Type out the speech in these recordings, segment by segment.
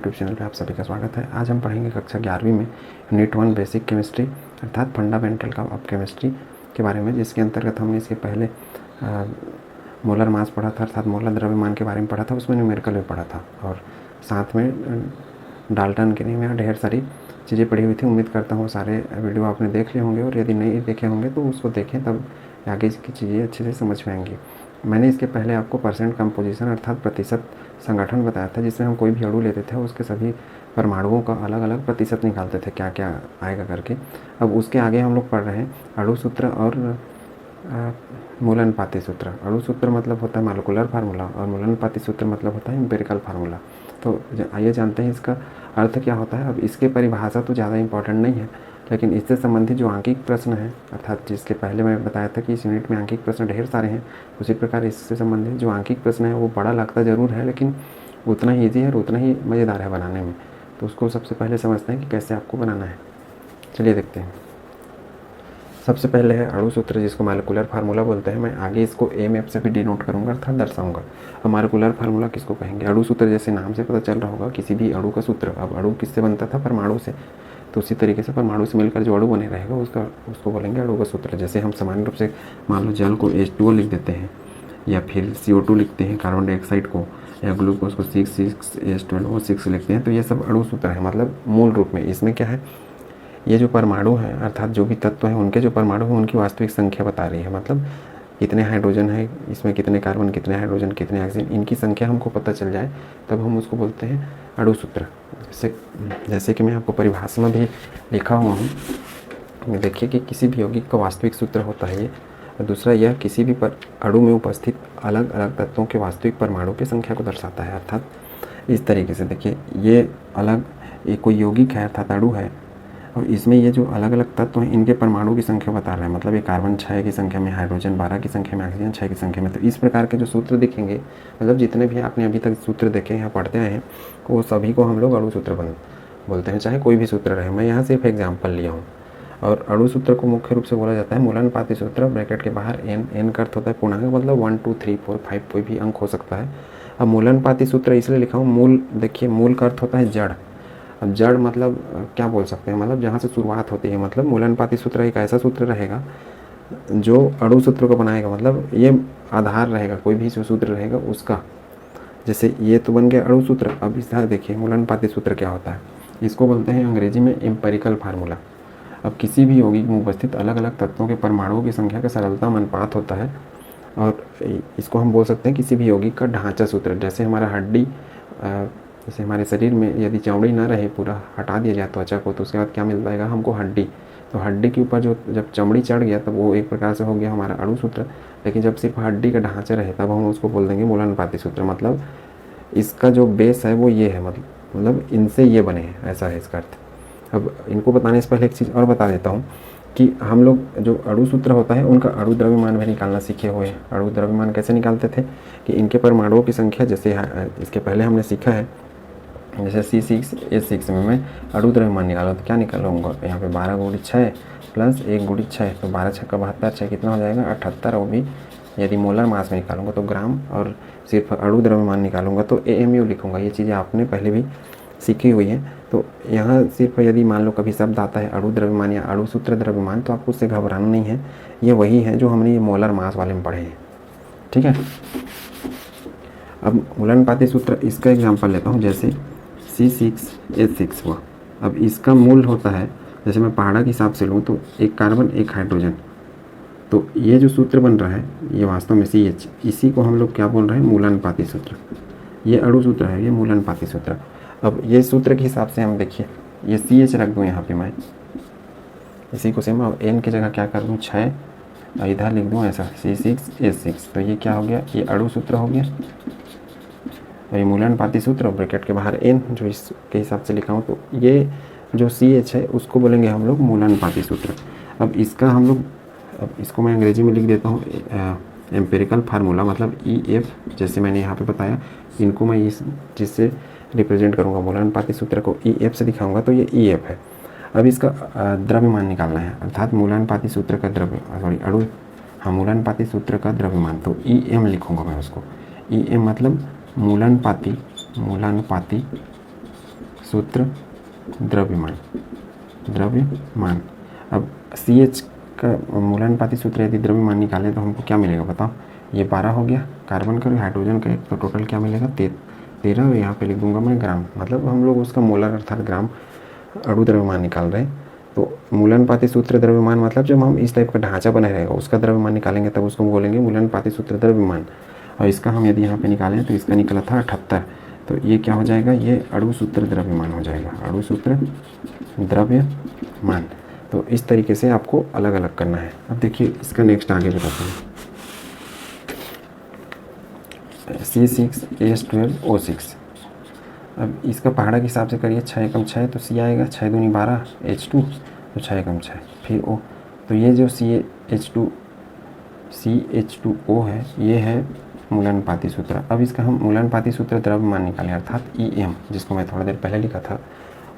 YouTube channel पे आप सभी का स्वागत है। आज हम पढ़ेंगे कक्षा 11वीं में यूनिट 1 बेसिक केमिस्ट्री अर्थात फंडामेंटल ऑफ केमिस्ट्री के बारे में, जिसके अंतर्गत हमने इसके पहले मोलर मास पढ़ा था अर्थात मोलर द्रव्यमान के बारे में पढ़ा था, उसमें न्यूमेरिकल भी पढ़ा था और साथ में डाल्टन के में ढेर सारी चीज़ें पढ़ी हुई थी। उम्मीद करता हूँ सारे वीडियो आपने देख लिए होंगे और यदि नहीं देखे होंगे तो उसको देखें, तब आगे की चीज़ें अच्छे से समझ में आएंगी। मैंने इसके पहले आपको परसेंट कंपोजिशन अर्थात प्रतिशत संगठन बताया था, जिसमें हम कोई भी अणु लेते थे उसके सभी परमाणुओं का अलग अलग प्रतिशत निकालते थे क्या क्या आएगा करके। अब उसके आगे हम लोग पढ़ रहे हैं अणु सूत्र और मूलानुपाती सूत्र। अणु सूत्र मतलब होता है मॉलिक्यूलर फार्मूला और मूलानुपाती सूत्र मतलब होता है एम्पिरिकल फार्मूला। तो आइए जानते हैं इसका अर्थ क्या होता है। अब इसके परिभाषा तो ज़्यादा इंपॉर्टेंट नहीं है, लेकिन इससे संबंधित जो आंकिक प्रश्न है अर्थात जिसके पहले मैं बताया था कि इस यूनिट में आंकिक प्रश्न ढेर सारे हैं, उसी प्रकार इससे संबंधित जो आंकिक प्रश्न है वो बड़ा लगता ज़रूर है, लेकिन उतना ही ईजी है और उतना ही मज़ेदार है बनाने में। तो उसको सबसे पहले समझते हैं कि कैसे आपको बनाना है। चलिए देखते हैं। सबसे पहले है अणु सूत्र, जिसको मॉलिक्यूलर फार्मूला बोलते हैं। मैं आगे इसको एम से भी डिनोट करूँगा अर्थात दर्शाऊँगा। अब मॉलिक्यूलर फार्मूला किसको कहेंगे? अणु सूत्र जैसे नाम से पता चल रहा होगा किसी भी अणु का सूत्र। अब अणु किससे बनता था? परमाणु से। तो उसी तरीके से परमाणु से मिलकर जो अणु बने रहेगा उसको बोलेंगे अणु का सूत्र। जैसे हम सामान्य रूप से मान लो जल को H2O लिख देते हैं या फिर CO2 लिखते हैं कार्बन डाइऑक्साइड को, या ग्लूकोज को 6H12O6 लिखते हैं, तो ये सब अणु सूत्र है। मतलब मूल रूप में इसमें क्या है, ये जो परमाणु है अर्थात जो भी तत्व हैं उनके जो परमाणु हैं उनकी वास्तविक संख्या बता रही है। मतलब कितने हाइड्रोजन है इसमें, कितने कार्बन, कितने हाइड्रोजन, कितने ऑक्सीजन, इनकी संख्या हमको पता चल जाए तब हम उसको बोलते हैं अणु सूत्र। जैसे कि मैं आपको परिभाषा में भी लिखा हुआ हूँ। देखिए कि किसी भी यौगिक का वास्तविक सूत्र होता है ये, और दूसरा यह किसी भी अणु में उपस्थित अलग अलग तत्वों के वास्तविक परमाणु की संख्या को दर्शाता है। अर्थात इस तरीके से देखिए, ये कोई यौगिक है अर्थात अणु है, और इसमें ये जो अलग अलग तत्व हैं इनके परमाणु की संख्या बता रहा है। मतलब ये कार्बन 6 की संख्या में, हाइड्रोजन 12 की संख्या में, ऑक्सीजन 6 की संख्या में। तो इस प्रकार के जो सूत्र दिखेंगे, मतलब जितने भी आपने अभी तक सूत्र देखे हैं, पढ़ते आए हैं, वो सभी को हम लोग अणु सूत्र बोलते हैं, चाहे कोई भी सूत्र रहे। मैं यहाँ सिर्फ एग्जाम्पल लिया हूँ। और अणु सूत्र को मुख्य रूप से बोला जाता है मूलानुपाती सूत्र। ब्रैकेट के बाहर एन का अर्थ होता है पूर्णांक, मतलब 1 2 3 4 5 कोई भी अंक हो सकता है। अब मूलानुपाती सूत्र इसलिए लिखा हूँ, मूल देखिए मूल का अर्थ होता है जड़। अब जड़ मतलब क्या बोल सकते हैं, मतलब जहाँ से शुरुआत होती है। मतलब मूलानुपाती सूत्र एक ऐसा सूत्र रहेगा जो अणु सूत्र को बनाएगा, मतलब ये आधार रहेगा कोई भी जो सूत्र रहेगा उसका। जैसे ये तो बन गया अणु सूत्र। अब इस तरह देखिए मूलानुपाती सूत्र क्या होता है, इसको बोलते हैं अंग्रेजी में एम्पिरिकल फार्मूला। अब किसी भी यौगिक में उपस्थित अलग अलग तत्वों के परमाणुओं की संख्या का सरलतम अनुपात होता है, और इसको हम बोल सकते हैं किसी भी यौगिक का ढांचा सूत्र। जैसे हमारा हड्डी, जैसे हमारे शरीर में यदि चमड़ी ना रहे, पूरा हटा दिया जाए त्वचा को, तो उसके बाद क्या मिल पाएगा हमको? हड्डी। तो हड्डी के ऊपर जो जब चमड़ी चढ़ गया तब वो एक प्रकार से हो गया हमारा अणु सूत्र। लेकिन जब सिर्फ हड्डी का ढांचा रहे तब हम उसको बोल देंगे मूलानुपाती सूत्र। मतलब इसका जो बेस है वो ये है, मतलब इनसे ये बने हैं, ऐसा है इसका अर्थ। अब इनको बताने से पहले एक चीज़ और बता देता हूँ कि हम लोग जो अणु सूत्र होता है उनका अणु द्रव्यमान भी निकालना सीखे हुए हैं। अणु द्रव्यमान कैसे निकालते थे कि इनके परमाणुओं की संख्या, जैसे इसके पहले हमने सीखा है, जैसे C6H6 में मैं अणु द्रव्यमान निकालूँ तो क्या निकालूंगा, यहाँ पे 12 × 6 प्लस 1 × 6, तो 12 6 72, 6 कितना हो जाएगा 78। और भी यदि मोलर मास में निकालूंगा तो ग्राम, और सिर्फ अणु द्रव्यमान निकालूंगा तो AMU लिखूंगा। ये चीज़ें आपने पहले भी सीखी हुई है। तो यहाँ सिर्फ यदि मान लो कभी शब्द आता है अणु द्रव्यमान या अणु सूत्र द्रव्यमान, तो आपको उससे घबराना नहीं है, ये वही है जो हमने ये मोलर मास वाले में पढ़े हैं। ठीक है। अब मूलानुपाती सूत्र, इसका एग्जांपल लेता हूँ। जैसे C6H6 हुआ। अब इसका मूल होता है, जैसे मैं पहाड़ा के हिसाब से लूँ तो एक कार्बन एक हाइड्रोजन, तो ये जो सूत्र बन रहा है ये वास्तव में CH, इसी को हम लोग क्या बोल रहे हैं? मूलानुपाती सूत्र। ये अणु सूत्र है, ये मूलानुपाती सूत्र। अब ये सूत्र के हिसाब से हम देखिए, ये CH रख दूँ यहाँ पे मैं, इसी को सेम। अब N की जगह क्या कर दूँ 6, इधर लिख दूँ ऐसा C6H6, तो ये क्या हो गया? ये अणु सूत्र हो गया, और ये मूलानुपाती सूत्र, और ब्रैकेट के बाहर N जो इसके हिसाब से लिखा हूँ। तो ये जो CH है उसको बोलेंगे हम लोग मूलानुपाती सूत्र। अब इसको मैं अंग्रेजी में लिख देता हूँ एम्पिरिकल फार्मूला, मतलब EF। जैसे मैंने यहाँ पे बताया, इनको मैं इस चीज़ से रिप्रेजेंट करूँगा, मूलानुपाती सूत्र को EF से दिखाऊंगा, तो ये EF है। अब इसका द्रव्यमान निकालना है, अर्थात मूलानुपाती सूत्र का मूलानुपाती सूत्र का द्रव्यमान, तो EM लिखूँगा मैं उसको। EM मतलब मूलानुपाती सूत्र द्रव्यमान। द्रव्यमान। अब CH का मूलानुपाती सूत्र यदि द्रव्यमान निकालें तो हमको क्या मिलेगा बताओ। ये 12 हो गया, कार्बन का हाइड्रोजन का एक, तो टोटल क्या मिलेगा 13। और यहाँ पे लिख दूंगा मैं ग्राम, मतलब हम लोग उसका मोलर अर्थात ग्राम अणु द्रव्यमान निकाल रहे हैं। तो मूलानुपाती सूत्र द्रव्यमान मतलब जब हम इस टाइप का ढांचा बना रहेगा उसका द्रव्यमान निकालेंगे तब उसको बोलेंगे मूलानुपाती सूत्र द्रव्यमान। और इसका हम यदि यहाँ पे निकालें तो इसका निकला था 78, तो ये क्या हो जाएगा, ये अणु सूत्र द्रव्यमान हो जाएगा, अणु सूत्र द्रव्यमान। तो इस तरीके से आपको अलग अलग करना है। अब देखिए इसका नेक्स्ट आगे बताते हैं। C6H12O6। अब इसका पहाड़ा के हिसाब से करिए, 6 एकम 6 तो C आएगा, 6 दूनी 12 H2 तो 6 एकम 6 फिर O। तो ये जो CH2O है ये है मूलानुपाती सूत्र। अब इसका हम मूलानुपाती सूत्र द्रव्यमान निकालें अर्थात EM, जिसको मैं थोड़ा देर पहले लिखा था,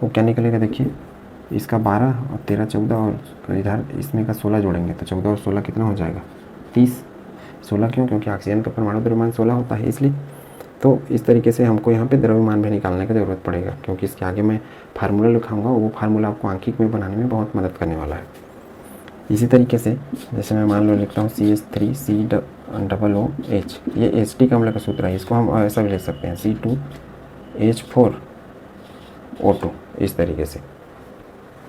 वो क्या निकलेगा देखिए। इसका 12 और 13 14 और इधर इसमें का 16 जोड़ेंगे तो 14 और 16 कितना हो जाएगा 30। 16 क्यों, क्योंकि ऑक्सीजन का परमाणु द्रव्यमान 16 होता है इसलिए। तो इस तरीके से हमको यहाँ पे द्रव्यमान भी निकालने की ज़रूरत पड़ेगा, क्योंकि इसके आगे मैं फार्मूला लिखाऊंगा, वो फार्मूला आपको आंखिक में बनाने में बहुत मदद करने वाला है। इसी तरीके से जैसे मैं मान लो लिखता हूँ CH3COOH, ये एसिटिक अम्ल का सूत्र है, इसको हम ऐसा भी लिख सकते हैं C2H4O2। इस तरीके से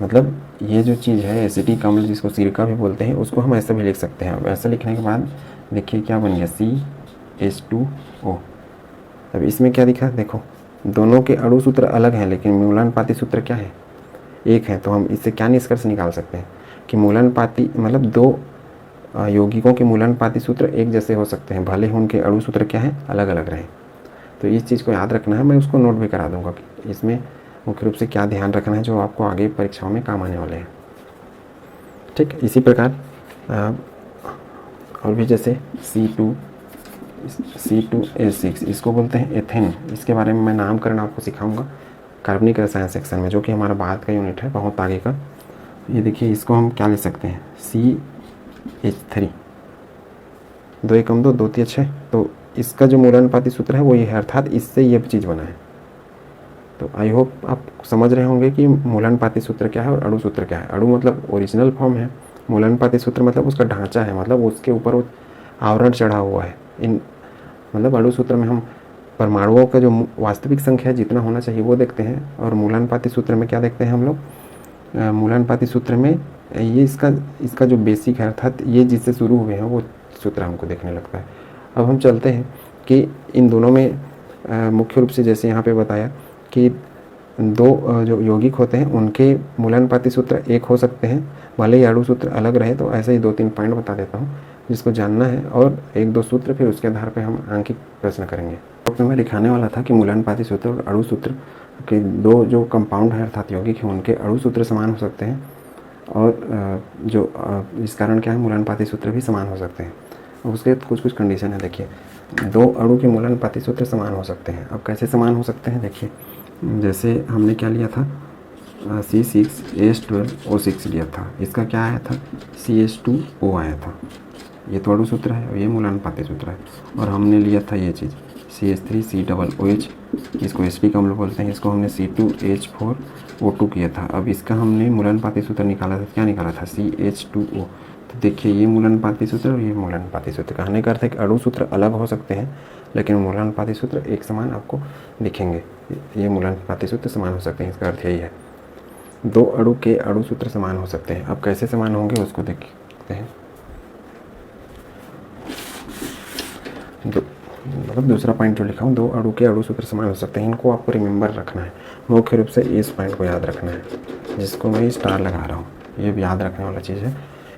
मतलब ये जो चीज़ है एसिटिक अम्ल जिसको सिरका भी बोलते हैं उसको हम ऐसा भी लिख सकते हैं। अब ऐसा लिखने के बाद देखिए क्या बन गया CH2O। अब इसमें क्या दिखा, देखो दोनों के अणु सूत्र अलग हैं लेकिन मूलानुपाती सूत्र क्या है, एक है। तो हम इससे क्या निष्कर्ष निकाल सकते हैं कि मूलानुपाती मतलब दो यौगिकों के मूलानुपाती सूत्र एक जैसे हो सकते हैं, भले ही उनके अणु सूत्र क्या हैं अलग अलग रहें। तो इस चीज़ को याद रखना है, मैं उसको नोट भी करा दूंगा कि इसमें मुख्य रूप से क्या ध्यान रखना है जो आपको आगे परीक्षाओं में काम आने वाले हैं। ठीक, इसी प्रकार और भी जैसे C2H6 इसको बोलते हैं एथेन। इसके बारे में मैं नामकरण आपको सिखाऊंगा कार्बनिक रसायन सेक्शन में, जो कि हमारा बाद का यूनिट है, बहुत आगे का। ये देखिए इसको हम क्या ले सकते हैं CH3, 2 एकम 2 2 3 6। तो इसका जो मूलानुपाती सूत्र है वो ये है, अर्थात इससे ये चीज़ बना है। तो आई होप आप समझ रहे होंगे कि मूलानुपाती सूत्र क्या है और अणु सूत्र क्या है। अणु मतलब ओरिजिनल फॉर्म है, मूलानुपाती सूत्र मतलब उसका ढांचा है, मतलब उसके ऊपर वो आवरण चढ़ा हुआ है। इन मतलब अणु सूत्र में हम परमाणुओं का जो वास्तविक संख्या है जितना होना चाहिए वो देखते हैं, और मूलानुपाती सूत्र में क्या देखते हैं हम लोग, मूलानुपाती सूत्र में ये इसका जो बेसिक है अर्थात ये जिससे शुरू हुए हैं वो सूत्र हमको देखने लगता है। अब हम चलते हैं कि इन दोनों में मुख्य रूप से जैसे यहाँ पे बताया कि दो जो यौगिक होते हैं उनके मूलानुपाती सूत्र एक हो सकते हैं, भले ही अणु सूत्र अलग रहे। तो ऐसे ही 2-3 पॉइंट बता देता हूँ जिसको जानना है, और 1-2 सूत्र, फिर उसके आधार पे हम आंकिक प्रश्न करेंगे। तो मैं दिखाने वाला था कि मूलानुपाती सूत्र और अणु सूत्र के दो जो कंपाउंड है अर्थात यौगिक हैं उनके अणु सूत्र समान हो सकते हैं, और जो इस कारण क्या है मूलानुपाती सूत्र भी समान हो सकते हैं। उसके कुछ कंडीशन है। देखिए दो अणु के मूलानुपाती सूत्र समान हो सकते हैं। अब कैसे समान हो सकते हैं, देखिए जैसे हमने क्या लिया था C6H12O6 लिया था, इसका क्या आया था CH2O आया था। ये तो अणु सूत्र है और ये मूलानुपाती सूत्र है। और हमने लिया था ये चीज़ CH3COOH, इसको एसिटिक अम्ल बोलते हैं, इसको हमने C2H4O2 किया था। अब इसका हमने मूलानुपाती सूत्र निकाला था, क्या निकाला था CH2O। तो देखिए ये मूलानुपाती सूत्र और ये मूलानुपाती सूत्र, कहने का अर्थ है कि अणु सूत्र अलग हो सकते हैं लेकिन मूलानुपाती सूत्र एक समान आपको दिखेंगे। ये मूलानुपाती सूत्र समान हो सकते हैं, इसका अर्थ यही है। दो अणु के अणु सूत्र समान हो सकते हैं। अब कैसे समान होंगे उसको देखते हैं। मतलब दूसरा पॉइंट जो लिखा हूँ, दो अणु के अणु सूत्र समान हो सकते हैं, इनको आपको रिमेंबर रखना है। मुख्य रूप से इस पॉइंट को याद रखना है, जिसको मैं स्टार लगा रहा हूँ। ये भी याद रखने वाला चीज़ है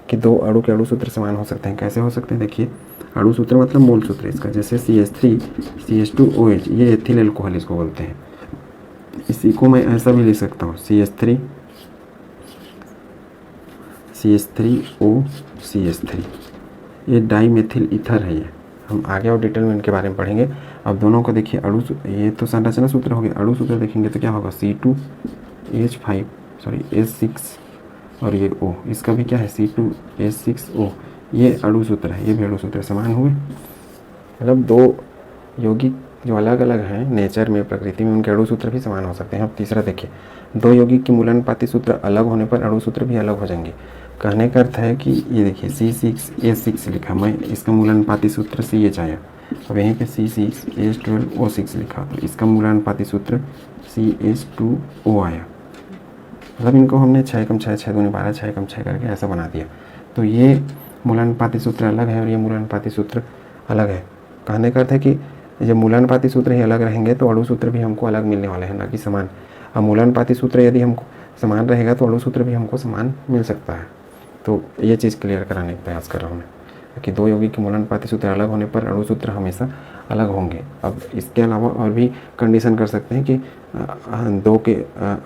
कि दो अणु के अणु सूत्र समान हो सकते हैं। कैसे हो सकते हैं, देखिए अणु सूत्र मतलब मूल सूत्र इसका, जैसे CH3CH2OH, ये एथिल एल्कोहल इसको बोलते हैं। इसी को मैं ऐसा भी लिख सकता हूँ CH3OCH3, ये डाईमेथिल ईथर है। ये हम आगे और डिटेल में इनके बारे में पढ़ेंगे। अब दोनों को देखिए अणु, ये तो संरचना सूत्र हो गया। अणु सूत्र देखेंगे तो क्या होगा C2H6 और ये O, इसका भी क्या है C2H6O, ये अणु सूत्र है, ये भी अणु सूत्र समान हुए। मतलब दो यौगिक जो अलग अलग हैं नेचर में, प्रकृति में, उनके अणु सूत्र भी समान हो सकते हैं। अब तीसरा देखिए, दो यौगिक के मूलानुपाती सूत्र अलग होने पर अणु सूत्र भी अलग हो जाएंगे। कहने का अर्थ है कि ये देखिए C6H6 लिखा, मैं इसका मूलानुपाती सूत्र CH आया। अब यहीं पे C6H12O6 लिखा, तो इसका मूलानुपाती सूत्र CH2O आया। मतलब इनको हमने 6 कम 6 6 दूनी 12 6 कम 6 करके ऐसा बना दिया। तो ये मूलानुपाती सूत्र अलग है और ये मूलानुपाती सूत्र अलग है। कहने का अर्थ है कि जब मूलानुपाती सूत्र ही अलग रहेंगे तो अणु सूत्र भी हमको अलग मिलने वाले हैं, ना कि समान। अब मूलानुपाती सूत्र यदि हमको समान रहेगा तो अणु सूत्र भी हमको समान मिल सकता है। तो ये चीज़ क्लियर कराने का प्रयास कर रहा हूँ मैं कि दो यौगिक के मूलानुपाती सूत्र अलग होने पर अणु सूत्र हमेशा अलग होंगे। अब इसके अलावा और भी कंडीशन कर सकते हैं कि दो के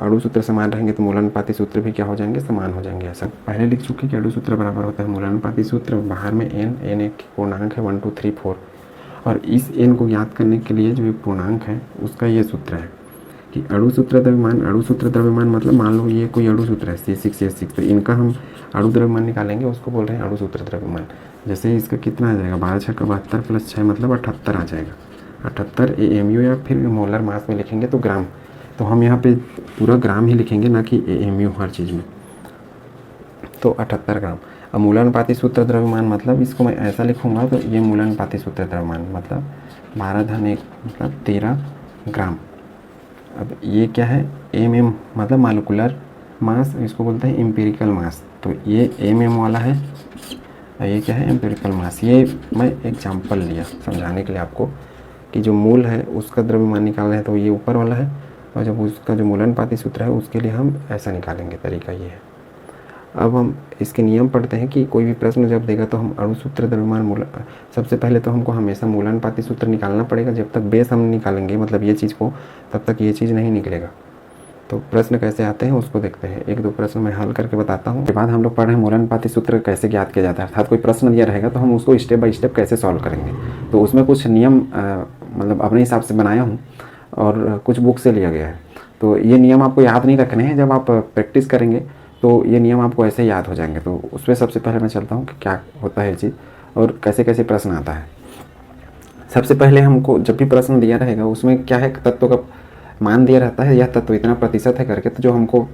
अणु सूत्र समान रहेंगे तो मूलानुपाती सूत्र भी क्या हो जाएंगे, समान हो जाएंगे। ऐसा पहले लिख चुके कि अणु सूत्र बराबर होता है मूलानुपाती सूत्र, बाहर में n एक पूर्णांक है 1 2 3 4, और इस n को ज्ञात करने के लिए जो एक पूर्णांक है उसका ये सूत्र है कि अणु सूत्र द्रव्यमान। अणु सूत्र द्रव्यमान मतलब मान लो ये कोई अणु सूत्र है C6H6, तो इनका हम अणु द्रव्यमान निकालेंगे, उसको बोल रहे हैं अणु सूत्र द्रव्यमान। जैसे इसका कितना आ जाएगा, 12 6 72 प्लस 6 मतलब 78 आ जाएगा। 78 AMU, या फिर मोलर मास में लिखेंगे तो ग्राम। तो हम यहाँ पे पूरा ग्राम ही लिखेंगे, ना कि AMU हर चीज़ में। तो 78 ग्राम। अब मूलानुपाती सूत्र द्रव्यमान मतलब इसको मैं ऐसा लिखूँगा, तो ये मूलानुपाती सूत्र द्रव्यमान मतलब 12 1 मतलब 13 ग्राम। अब ये क्या है, mm मतलब मालिकुलर मास, इसको बोलते हैं एम्पिरिकल मास। तो ये mm वाला है और ये क्या है, एम्पिरिकल मास। ये मैं एग्जांपल लिया समझाने के लिए आपको कि जो मूल है उसका द्रव्यमान निकालना है तो ये ऊपर वाला है, और जब उसका जो मूलानुपाती सूत्र है उसके लिए हम ऐसा निकालेंगे। तरीका ये है। अब हम इसके नियम पढ़ते हैं कि कोई भी प्रश्न जब देगा तो हम अणु सूत्र द्रव्यमान सबसे पहले तो हमको हमेशा मूलानुपाती सूत्र निकालना पड़ेगा। जब तक बेस हम निकालेंगे मतलब ये चीज़ को, तब तक ये चीज़ नहीं निकलेगा। तो प्रश्न कैसे आते हैं उसको देखते हैं। एक दो प्रश्न मैं हल करके बताता हूँ। उसके बाद हम लोग पढ़ रहे हैं मूलानुपाती सूत्र कैसे ज्ञात किया जाता है, अर्थात कोई प्रश्न दिया रहेगा तो हम उसको स्टेप बाय स्टेप कैसे सॉल्व करेंगे। तो उसमें कुछ नियम मतलब अपने हिसाब से बनाया हूँ और कुछ बुक से लिया गया है। तो ये नियम आपको याद नहीं रखने हैं, जब आप प्रैक्टिस करेंगे तो ये नियम आपको ऐसे याद हो जाएंगे। तो उसमें सबसे पहले मैं चलता हूँ कि क्या होता है ये चीज़ और कैसे कैसे प्रश्न आता है। सबसे पहले हमको जब भी प्रश्न दिया रहेगा उसमें क्या है, तत्व का मान दिया रहता है, यह तत्व इतना प्रतिशत है करके। तो जो हमको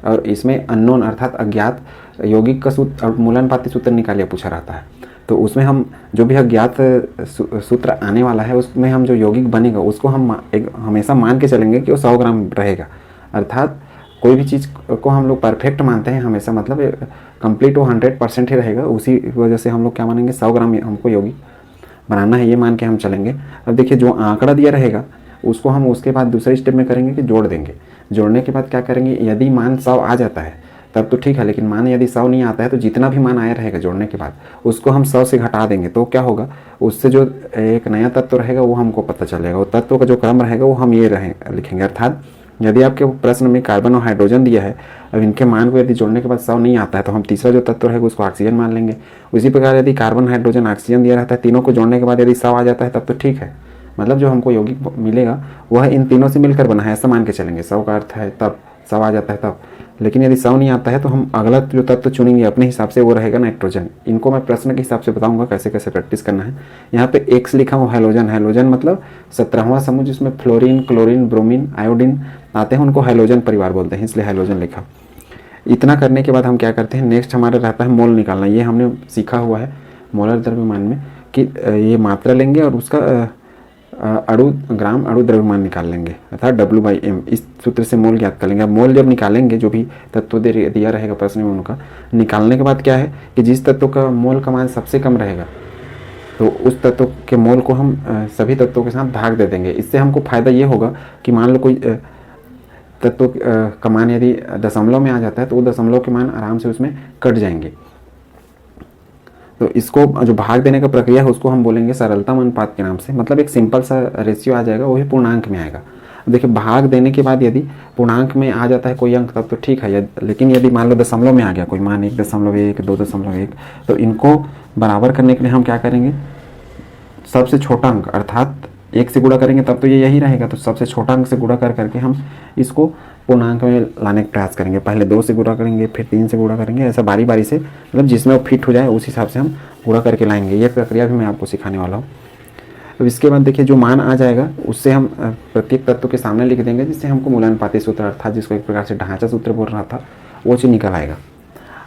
और इसमें अननोन अर्थात अज्ञात यौगिक का सूत्र और मूलानुपाती सूत्र निकालिए पूछा रहता है। तो उसमें हम जो भी अज्ञात सूत्र आने वाला है उसमें हम जो यौगिक बनेगा उसको हम हमेशा मान के चलेंगे कि वो 100 ग्राम रहेगा। अर्थात कोई भी चीज़ को हम लोग परफेक्ट मानते हैं हमेशा, मतलब कंप्लीट वो 100% ही रहेगा। उसी वजह से हम लोग क्या मानेंगे, 100 ग्राम हमको यौगिक बनाना है, ये मान के हम चलेंगे। अब देखिए जो आंकड़ा दिया रहेगा उसको हम उसके बाद दूसरे स्टेप में करेंगे कि जोड़ देंगे। जोड़ने के बाद क्या करेंगे, यदि मान 100 आ जाता है तब तो ठीक है, लेकिन मान यदि 100 नहीं आता है तो जितना भी मान आया रहेगा जोड़ने के बाद उसको हम 100 से घटा देंगे। तो क्या होगा, उससे जो एक नया तत्व रहेगा वो हमको पता चलेगा। वो तत्व का जो क्रम रहेगा वो हम ये लिखेंगे। अर्थात यदि आपके प्रश्न में कार्बन और हाइड्रोजन दिया है, अब इनके मान को यदि जोड़ने के बाद 100 नहीं आता है तो हम तीसरा जो तत्व रहेगा उसको ऑक्सीजन मान लेंगे। उसी प्रकार यदि कार्बन हाइड्रोजन ऑक्सीजन दिया रहता है, तीनों को जोड़ने के बाद यदि 100 आ जाता है तब तो ठीक है, मतलब जो हमको यौगिक मिलेगा वह इन तीनों से मिलकर बना है, ऐसा मान के चलेंगे। 100 का अर्थ है तब 100 आ जाता है तब। लेकिन यदि 100 नहीं आता है तो हम अगला जो तत्व चुनेंगे अपने हिसाब से, वो रहेगा नाइट्रोजन। इनको मैं प्रश्न के हिसाब से बताऊंगा कैसे कैसे प्रैक्टिस करना है। यहाँ पे X लिखा हुआ हैलोजन, हैलोजन मतलब 17वां समूह जिसमें फ्लोरीन, क्लोरीन, ब्रोमीन, आयोडीन आते हैं, उनको हैलोजन परिवार बोलते हैं, इसलिए हैलोजन लिखा। इतना करने के बाद हम क्या करते हैं, नेक्स्ट हमारा रहता है मोल निकालना। ये हमने सीखा हुआ है मोलर द्रव्यमान में कि ये मात्रा लेंगे और उसका ग्राम अणु द्रव्यमान निकाल लेंगे, अर्थात W/m। इस सूत्र से मोल ज्ञात कर लेंगे। अब मोल जब निकालेंगे, जो भी तत्व दिया रहेगा प्रश्न में उनका निकालने के बाद क्या है कि जिस तत्व का मोल का मान सबसे कम रहेगा तो उस तत्व के मोल को हम सभी तत्वों के साथ भाग दे देंगे। इससे हमको फायदा ये होगा कि मान लो कोई तत्व का मान यदि दशमलव में आ जाता है तो वो दशमलव के मान आराम से उसमें कट जाएंगे। तो इसको जो भाग देने का प्रक्रिया है उसको हम बोलेंगे सरलता अनुपात के नाम से। मतलब एक सिंपल सा रेशियो आ जाएगा, वही पूर्णांक में आएगा। देखिए भाग देने के बाद यदि पूर्णांक में आ जाता है कोई अंक तब तो ठीक है, लेकिन यदि मान लो दशमलव में आ गया कोई मान 1.1, 2.1, तो इनको बराबर करने के लिए हम क्या करेंगे, सबसे छोटा अंक अर्थात 1 से गुणा करेंगे तब तो ये यही रहेगा। तो सबसे छोटा अंक से गुणा करके हम इसको पूर्णांक में लाने का प्रयास करेंगे। पहले 2 से गुणा करेंगे, फिर 3 से गुणा करेंगे, ऐसा बारी बारी से, मतलब जिसमें वो फिट हो जाए उस हिसाब से हम गुणा करके लाएंगे। ये प्रक्रिया भी मैं आपको सिखाने वाला हूँ। अब इसके बाद देखिए जो मान आ जाएगा उससे हम प्रत्येक तत्व के सामने लिख देंगे, जिससे हमको मूलानुपाती सूत्र अर्थात जिसको एक प्रकार से ढांचा सूत्र बोल रहा था वो चीज़ निकल आएगा।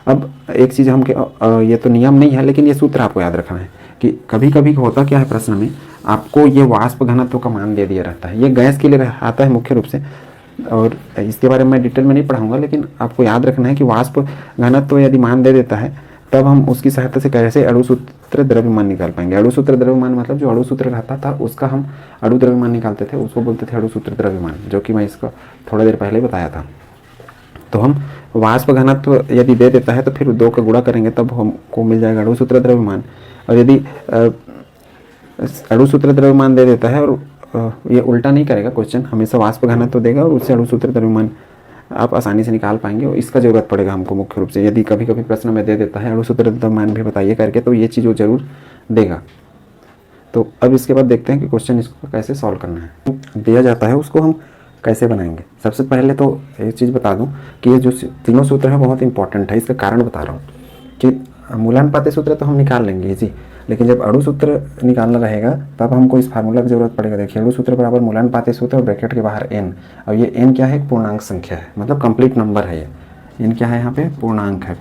अब एक चीज़ हम ये तो नियम नहीं है लेकिन ये सूत्र आपको याद रखना है कि कभी कभी होता क्या है, प्रश्न में आपको ये वाष्प घनत्व का मान दे दिया रहता है। ये गैस के लिए आता है मुख्य रूप से, और इसके बारे में मैं डिटेल में नहीं पढ़ाऊंगा, लेकिन आपको याद रखना है कि वाष्प घनत्व यदि मान दे देता है तब हम उसकी सहायता से कैसे अणु सूत्र द्रव्यमान निकाल पाएंगे। अणु सूत्र द्रव्यमान मतलब जो अणु सूत्र रहता था उसका हम अणु द्रव्यमान निकालते थे, उसको बोलते थे अणु सूत्र द्रव्यमान, जो कि मैं इसको थोड़ा देर पहले बताया था। तो हम वाष्प घनत्व यदि दे देता है तो फिर 2 का गुणा करेंगे तब हमको मिल जाएगा अणु सूत्र द्रव्यमान। और यदि अणु सूत्र द्रव्यमान दे देता है और ये उल्टा नहीं करेगा क्वेश्चन, हमेशा वाष्प घनत्व देगा और उससे अणु सूत्र द्रव्यमान आप आसानी से निकाल पाएंगे। और इसका जरूरत पड़ेगा हमको मुख्य रूप से, यदि कभी कभी प्रश्न में दे देता है अणु सूत्र द्रव्यमान भी बताइए करके, तो ये चीज़ वो जरूर देगा। तो अब इसके बाद देखते हैं कि क्वेश्चन इसको कैसे सॉल्व करना है। दिया जाता है उसको हम कैसे बनाएंगे। सबसे पहले तो एक चीज़ बता दूं कि ये जो तीनों सूत्र है बहुत इंपॉर्टेंट है। इसका कारण बता रहा हूँ कि मूलानुपाती सूत्र तो हम निकाल लेंगे जी, लेकिन जब अणु सूत्र निकालना रहेगा तब हमको इस फार्मूला की जरूरत पड़ेगा। देखिए अणु सूत्र बराबर मूलानुपाती सूत्र और ब्रैकेट के बाहर n। अब ये n क्या है, पूर्णांक संख्या है, मतलब कंप्लीट नंबर है। ये n क्या है, यहाँ पे पूर्णांक है,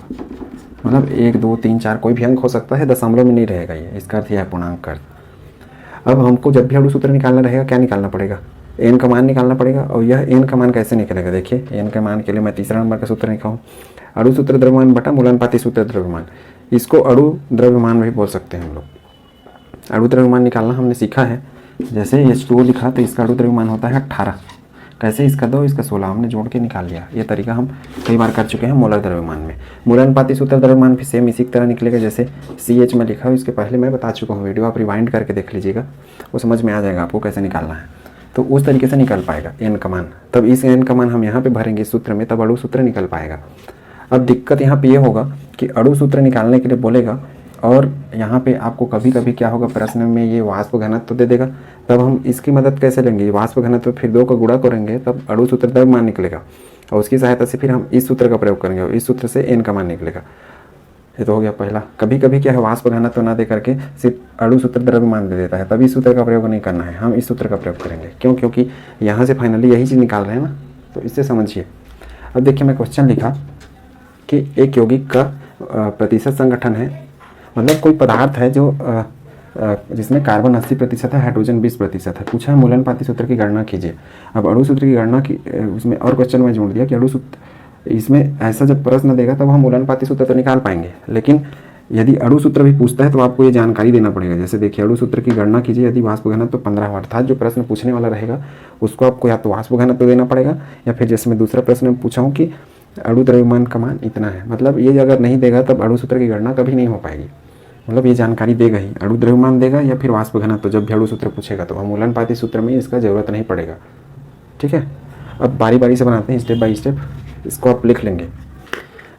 मतलब 1 2 3 4 कोई भी अंक हो सकता है, दशमलव में नहीं रहेगा ये, इसका अर्थ यह है पूर्णांक का अर्थ। अब हमको जब भी अणु सूत्र निकालना रहेगा क्या निकालना पड़ेगा, n का मान निकालना पड़ेगा। और यह n का मान कैसे निकलेगा, देखिए n के मान के लिए मैं तीसरा नंबर का सूत्र निकालूँ, अणु सूत्र द्रव्यमान बटा मूलानुपाती सूत्र द्रव्यमान। इसको अणु द्रव्यमान भी बोल सकते हैं हम लोग। अणु द्रव्यमान निकालना हमने सीखा है, जैसे H2O लिखा तो इसका अणु द्रव्यमान होता है 18। कैसे, इसका 2 इसका 16 हमने जोड़ के निकाल लिया। ये तरीका हम कई बार कर चुके हैं मोलर द्रव्यमान में। मूलानुपाती सूत्र द्रव्यमान भी सेम इसी तरह निकलेगा जैसे CH में लिखा है, इसके पहले मैं बता चुका हूँ, वीडियो आप रिवाइंड करके देख लीजिएगा, वो समझ में आ जाएगा आपको कैसे निकालना है। तो उस तरीके से निकल पाएगा n का मान। तब इस n का मान हम यहाँ पे भरेंगे इस सूत्र में, तब अणु सूत्र निकल पाएगा। अब दिक्कत यहाँ पे ये होगा कि अणु सूत्र निकालने के लिए बोलेगा और यहाँ पे आपको कभी कभी क्या होगा, प्रश्न में ये वाष्प घनत्व दे देगा, तब हम इसकी मदद कैसे लेंगे, वाष्प घनत्व फिर 2 का गुणा करेंगे तब अणु सूत्र द्रव्यमान निकलेगा, और उसकी सहायता से फिर हम इस सूत्र का प्रयोग करेंगे और इस सूत्र से n का मान निकलेगा। ये तो हो गया पहला। कभी कभी क्या है, वाष्प घनत्व ना दे करके सिर्फ अणु सूत्र द्रव्यमान दे देता है, तभी इस सूत्र का प्रयोग नहीं करना है, हम इस सूत्र का प्रयोग करेंगे। क्यों, क्योंकि यहाँ से फाइनली यही चीज़ निकाल रहे हैं ना, तो इससे समझिए। अब देखिए मैं क्वेश्चन लिखा कि एक यौगिक का प्रतिशत संगठन है, मतलब कोई पदार्थ है जो जिसमें कार्बन 80% है, हाइड्रोजन 20% है। पूछा है मूलानुपाती सूत्र की गणना कीजिए। अब अणु सूत्र की गणना की उसमें और क्वेश्चन में जोड़ दिया कि अणु सूत्र, इसमें ऐसा जब प्रश्न देगा तब हम मूलानुपाती सूत्र तो निकाल पाएंगे, लेकिन यदि अणु सूत्र भी पूछता है तो आपको ये जानकारी देना पड़ेगा। जैसे देखिए अणु सूत्र की गणना कीजिए यदि वाष्प घनत्व 15 हो, अर्थात जो प्रश्न पूछने वाला रहेगा उसको आपको या तो वाष्प घनत्व देना पड़ेगा, या फिर जैसे मैं दूसरा प्रश्न में पूछा हूँ कि अणु द्रव्यमान का मान इतना है, मतलब ये अगर नहीं देगा तब अणु सूत्र की गणना कभी नहीं हो पाएगी। मतलब ये जानकारी देगा ही, अणु द्रव्यमान देगा या फिर वाष्प घनत्व, जब भी अणु सूत्र पूछेगा तो मूलानुपाती सूत्र में इसका जरूरत नहीं पड़ेगा। ठीक है, अब बारी बारी से बनाते हैं, स्टेप बाय स्टेप, इसको आप लिख लेंगे।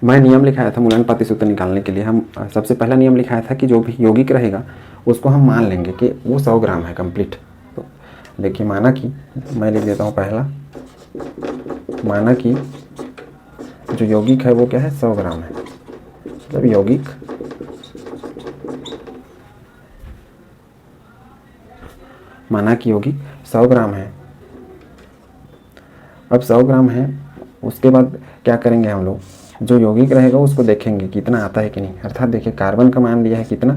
मैं नियम लिखाया था मूलानुपाती सूत्र निकालने के लिए। हम सबसे पहला नियम लिखाया था कि जो भी यौगिक रहेगा उसको हम मान लेंगे कि वो 100 ग्राम है कंप्लीट। तो देखिए माना कि, मैं लिख देता हूँ पहला, माना कि जो यौगिक है वो क्या है, 100 ग्राम है, मतलब यौगिक माना कि यौगिक 100 ग्राम है। अब 100 ग्राम है, उसके बाद क्या करेंगे हम लोग, जो यौगिक रहेगा उसको देखेंगे कितना आता है कि नहीं। अर्थात देखिए कार्बन का मान लिया है कितना,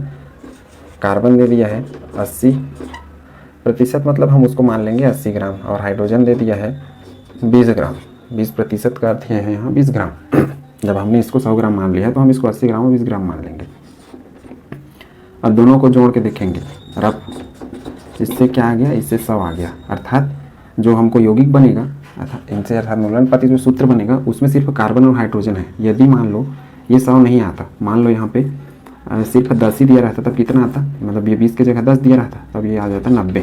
कार्बन दे दिया है 80%, मतलब हम उसको मान लेंगे 80 ग्राम, और हाइड्रोजन दे दिया है 20 ग्राम। 20% का अर्थ है यहाँ 20 ग्राम। जब हमने इसको 100 ग्राम मान लिया है तो हम इसको 80 ग्राम और 20 ग्राम मान लेंगे। अब दोनों को जोड़ के देखेंगे, रफ, इससे क्या आ गया, इससे 100 आ गया। अर्थात जो हमको यौगिक बनेगा, अर्थात मूलानुपाती जो सूत्र बनेगा उसमें सिर्फ कार्बन और हाइड्रोजन है। यदि मान लो ये 100 नहीं आता, मान लो यहाँ पे सिर्फ 10 ही दिया रहता, तब कितना आता, मतलब ये 20 की जगह 10 दिया रहता, तब ये आ जाता 90।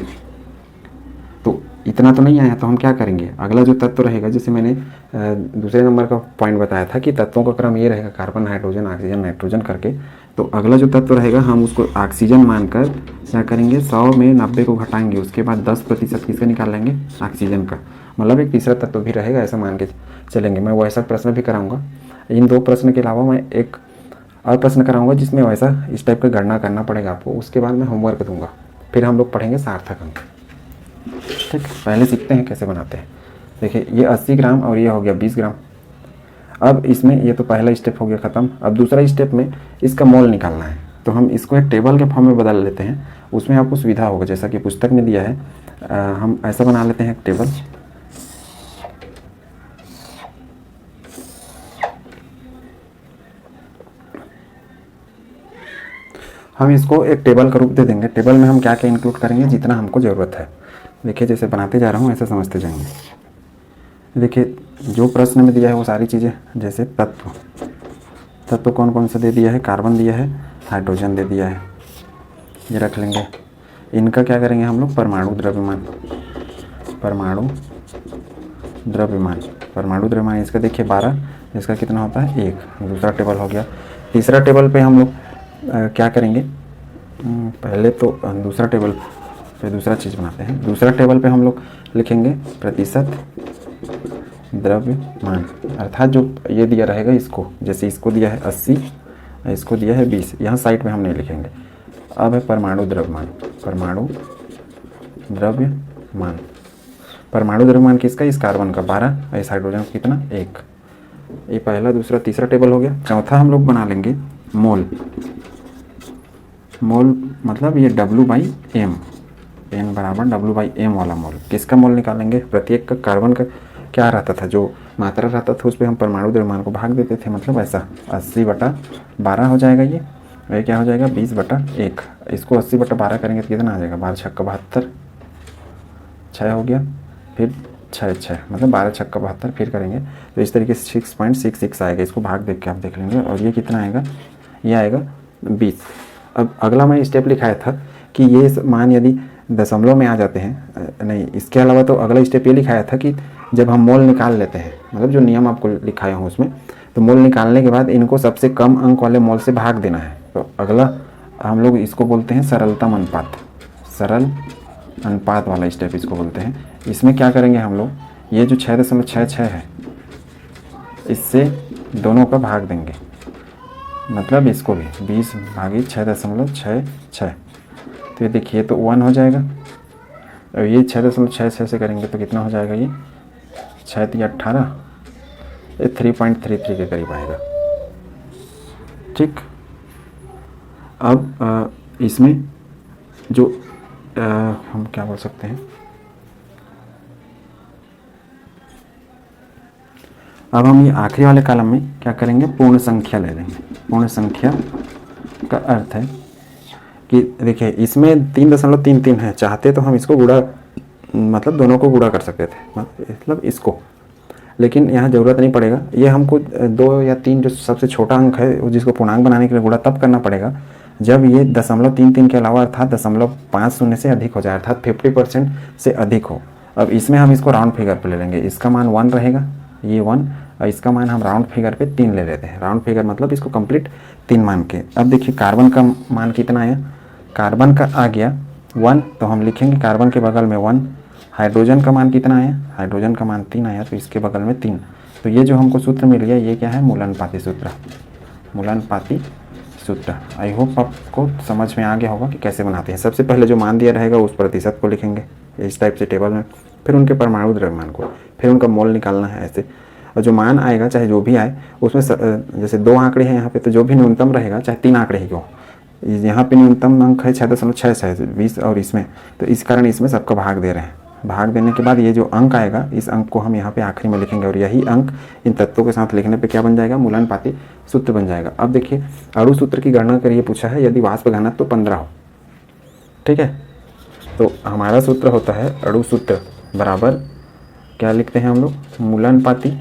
तो इतना तो नहीं आया, तो हम क्या करेंगे, अगला जो तत्व रहेगा, जैसे मैंने दूसरे नंबर का पॉइंट बताया था कि तत्वों का क्रम ये रहेगा, कार्बन, हाइड्रोजन, ऑक्सीजन, नाइट्रोजन करके। तो अगला जो तत्व रहेगा हम उसको ऑक्सीजन मानकर क्या करेंगे, 100 में 90 को घटाएंगे, उसके बाद 10% किसका निकाल लेंगे, ऑक्सीजन का। मतलब एक तीसरा तत्व भी रहेगा, ऐसा मान के चलेंगे। मैं वैसा प्रश्न भी कराऊंगा। इन 2 प्रश्न के अलावा मैं एक और प्रश्न कराऊंगा जिसमें वैसा इस टाइप का गणना करना पड़ेगा आपको, उसके बाद मैं होमवर्क दूंगा। फिर हम लोग पढ़ेंगे सार्थक अंक। ठीक, पहले सीखते हैं कैसे बनाते हैं। देखिए ये 80 ग्राम और ये हो गया 20 ग्राम। अब इसमें ये तो पहला स्टेप हो गया ख़त्म। अब दूसरा स्टेप में इसका मोल निकालना है, तो हम इसको एक टेबल के फॉर्म में बदल लेते हैं। उसमें आपको सुविधा होगा, जैसा कि पुस्तक में दिया है। हम ऐसा बना लेते हैं एक टेबल। हम इसको एक टेबल का रूप दे देंगे। टेबल में हम क्या क्या इंक्लूड करेंगे, जितना हमको ज़रूरत है। देखिए जैसे बनाते जा रहा हूँ ऐसे समझते जाएंगे। देखिए जो प्रश्न में दिया है वो सारी चीज़ें, जैसे तत्व कौन कौन सा दे दिया है, कार्बन दिया है, हाइड्रोजन दे दिया है, ये रख लेंगे। इनका क्या करेंगे हम लोग, परमाणु द्रव्यमान। परमाणु द्रव्यमान इसका देखिए 12, इसका कितना होता है 1। दूसरा टेबल हो गया। तीसरा टेबल पे हम लोग क्या करेंगे, पहले तो दूसरा टेबल पे दूसरा चीज़ बनाते हैं। दूसरा टेबल पे हम लोग लिखेंगे प्रतिशत द्रव्यमान, अर्थात जो ये दिया रहेगा इसको, जैसे इसको दिया है 80, इसको दिया है 20, यहाँ साइड में हम नहीं लिखेंगे। अब है परमाणु द्रव्यमान। परमाणु द्रव्यमान किसका, इस कार्बन का 12 और इस हाइड्रोजन का कितना 1। ये पहला दूसरा तीसरा टेबल हो गया। चौथा हम लोग बना लेंगे मोल मतलब ये W/m, n बराबर W/m वाला मोल। किसका मोल निकालेंगे, प्रत्येक का कार्बन का क्या रहता था, जो मात्रा रहता था उस पर हम परमाणु द्रव्यमान को भाग देते थे, मतलब ऐसा 80/12 हो जाएगा ये। और ये क्या हो जाएगा 20/1। इसको 80/12 करेंगे तो कितना आ जाएगा, 12 छक्का 72, 6 हो गया, फिर 6 मतलब 12 छक्का 72 फिर करेंगे तो इस तरीके से 6.66 आएगा। इसको भाग देख के आप देख लेंगे। और ये कितना आएगा, ये आएगा 20। अब अगला मैंने स्टेप लिखाया था कि ये मान यदि दशमलव में आ जाते हैं, नहीं इसके अलावा तो अगला स्टेप ये लिखाया था कि जब हम मोल निकाल लेते हैं, मतलब जो नियम आपको लिखाया हूँ उसमें, तो मोल निकालने के बाद इनको सबसे कम अंक वाले मोल से भाग देना है। तो अगला हम लोग इसको बोलते हैं सरलतम अनुपात, सरल अनुपात वाला स्टेप इसको बोलते हैं। इसमें क्या करेंगे हम लोग, ये जो 6.66 है इससे दोनों का भाग देंगे, मतलब इसको भी 20/6.66। तो ये देखिए तो 1 हो जाएगा। और ये 6.66 से करेंगे तो कितना हो जाएगा, ये 6×18, ये 3.33 के करीब आएगा। ठीक, अब इसमें जो हम क्या बोल सकते हैं, अब हम ये आखिरी वाले कॉलम में क्या करेंगे, पूर्ण संख्या ले लेंगे। पूर्ण संख्या का अर्थ है कि देखिए इसमें 3.33 है, चाहते तो हम इसको गुणा, मतलब दोनों को गुणा कर सकते थे, मतलब इसको, लेकिन यहाँ ज़रूरत नहीं पड़ेगा। ये हमको 2 या 3 जो सबसे छोटा अंक है जिसको पूर्णांक बनाने के लिए गुणा तब करना पड़ेगा जब ये 0.33 के अलावा अर्थात 0.50 से अधिक हो जाए, अर्थात 50% से अधिक हो। अब इसमें हम इसको राउंड फिगर पे ले लेंगे। इसका मान 1 रहेगा, ये 1, और इसका मान हम राउंड फिगर पे 3 ले लेते हैं। राउंड फिगर मतलब इसको कंप्लीट 3 मान के। अब देखिए कार्बन का मान कितना आया, कार्बन का आ गया 1, तो हम लिखेंगे कार्बन के बगल में 1। हाइड्रोजन का मान कितना आया, हाइड्रोजन का मान 3 आया, तो इसके बगल में 3। तो ये जो हमको सूत्र मिल गया ये क्या है, मूलानुपाती सूत्र। आई होप आपको समझ में आ गया होगा कि कैसे बनाते हैं। सबसे पहले जो मान दिया रहेगा उस प्रतिशत को लिखेंगे इस टाइप से टेबल में, फिर उनके परमाणु द्रव्यमान को, फिर उनका मोल निकालना है ऐसे। और जो मान आएगा चाहे जो भी आए उसमें जैसे 2 आंकड़े हैं यहाँ पे, तो जो भी न्यूनतम रहेगा चाहे 3 आंकड़े ही हो, यहाँ पे न्यूनतम अंक है 6.66 20 और इसमें, तो इस कारण इसमें सबका भाग दे रहे हैं। भाग देने के बाद ये जो अंक आएगा इस अंक को हम यहाँ पे आखिरी में लिखेंगे, और यही अंक इन तत्वों के साथ लिखने पे क्या बन जाएगा, मूलानुपाती सूत्र बन जाएगा। अब देखिए अणु सूत्र की गणना करिए, पूछा है यदि वाष्प घनत्व तो 15 हो। ठीक है, तो हमारा सूत्र होता है अणु सूत्र बराबर क्या लिखते हैं हम लोग, मूलानुपाती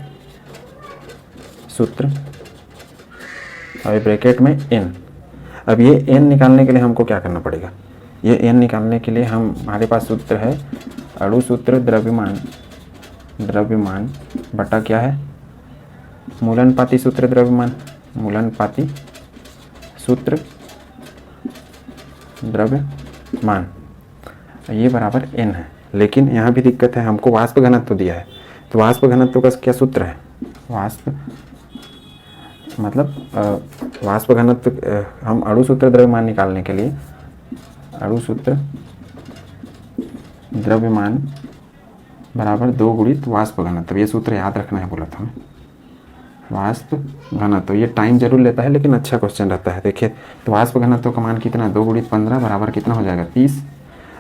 सूत्र और ब्रैकेट में n। अब ये n निकालने के लिए हमको क्या करना पड़ेगा, ये n निकालने के लिए हमारे पास सूत्र है अणु सूत्र द्रव्यमान बटा क्या है, मूलानुपाती सूत्र मूलानुपाती सूत्र द्रव्यमान, ये बराबर n है। लेकिन यहाँ भी दिक्कत है, हमको वाष्प घनत्व दिया है, तो वाष्प घनत्व का क्या सूत्र है, वाष्प घनत्व हम अणु सूत्र द्रव्यमान निकालने के लिए अणु सूत्र द्रव्यमान बराबर 2 गुणित वाष्प घनत्व। ये सूत्र याद रखना है बोला था। वाष्प घनत्व ये टाइम जरूर लेता है लेकिन अच्छा क्वेश्चन रहता है। देखिए तो वाष्प घनत्व का मान कितना, 2 गुणित 15 बराबर कितना हो जाएगा 30।